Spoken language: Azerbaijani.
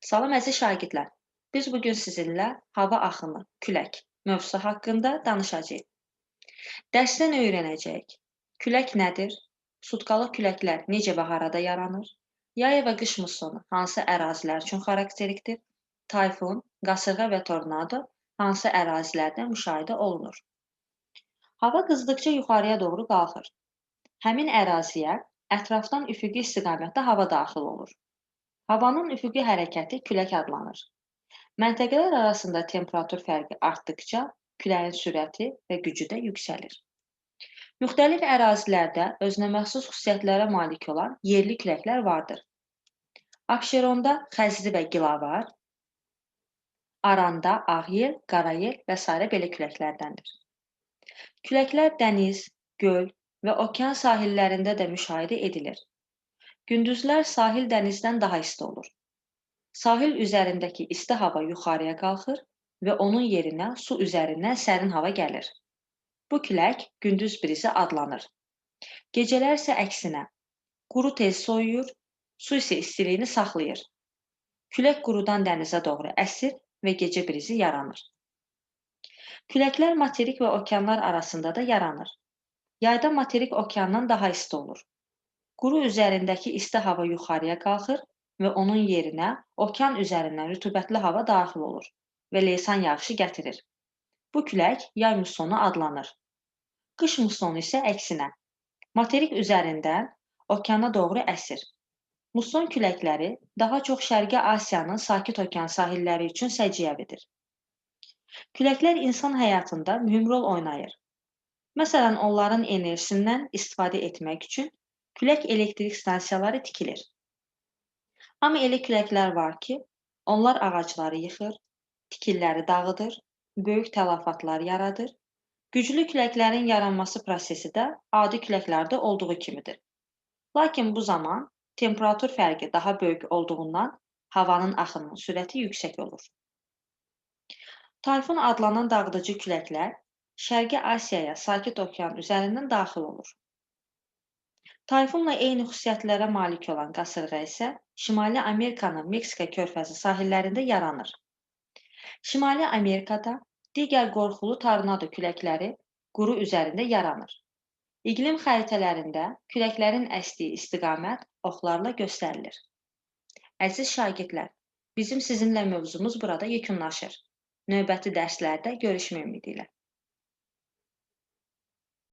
Salam əziz şagirdlər. Biz bugün sizinlə hava axını, külək mövzusu haqqında danışacağıq. Dərsdən öyrənəcəyik. Külək nədir? Sutkalıq küləklər necə və harada yaranır? Yay və qış mussonu hansı ərazilər üçün xarakterikdir? Tayfun, qasırğa və tornado hansı ərazilərdə müşahidə olunur? Hava qızdıqca yuxarıya doğru qalxır. Həmin əraziyə ətrafdan üfüqi istiqamətdə hava daxil olur. Havanın üfüqi hərəkəti külək adlanır. Məntəqələr arasında temperatur fərqi artdıqca küləyin sürəti və gücü də yüksəlir. Müxtəlif ərazilərdə özünəməxsus xüsusiyyətlərə malik olan yerli küləklər vardır. Abşeronda xəzri və gilavar, Aranda ağyel, qarayel və s. belə küləklərdəndir. Küləklər dəniz, göl və okean sahillərində də müşahidə edilir. Gündüzlər sahil dənizdən daha isti olur. Sahil üzərindəki isti hava yuxarıya qalxır və onun yerinə su üzərindən sərin hava gəlir. Bu külək gündüz brizi adlanır. Gecələr isə əksinə, quru tez soyuyur, su isə istiliyini saxlayır. Külək qurudan dənizə doğru əsir və gecə brizi yaranır. Küləklər materik və okeanlar arasında da yaranır. Yayda materik okeandan daha isti olur. Quru üzərindəki isti hava yuxarıya qalxır və onun yerinə okean üzərindən rütubətli hava daxil olur və leysan yağışı gətirir. Bu külək yay mussonu adlanır. Qış mussonu isə əksinə, materik üzərindən okeana doğru əsir. Musson küləkləri daha çox Şərqi Asiyanın Sakit Okean sahilləri üçün səciyyəvidir. Küləklər insan həyatında mühüm rol oynayır. Məsələn, onların enerjisindən istifadə etmək üçün külək elektrik stansiyaları tikilir. Amma elə küləklər var ki, onlar ağacları yıxır, tikilləri dağıdır, böyük tələfatlar yaradır. Güclü küləklərin yaranması prosesi də adi küləklərdə olduğu kimidir. Lakin bu zaman temperatur fərqi daha böyük olduğundan havanın axınının sürəti yüksək olur. Tayfun adlanan dağıdıcı küləklər Şərqi Asiyaya Sakit Okean üzərindən daxil olur. Tayfunla eyni xüsusiyyətlərə malik olan qasırğa isə Şimali Amerikanın Meksika körfəzi sahillərində yaranır. Şimali Amerikada digər qorxulu tornado küləkləri quru üzərində yaranır. İqlim xəritələrində küləklərin əsdiyi istiqamət oxlarla göstərilir. Əziz şagirdlər, bizim sizinlə mövzumuz burada yekunlaşır. Növbəti dərslərdə görüşmək ümidi ilə.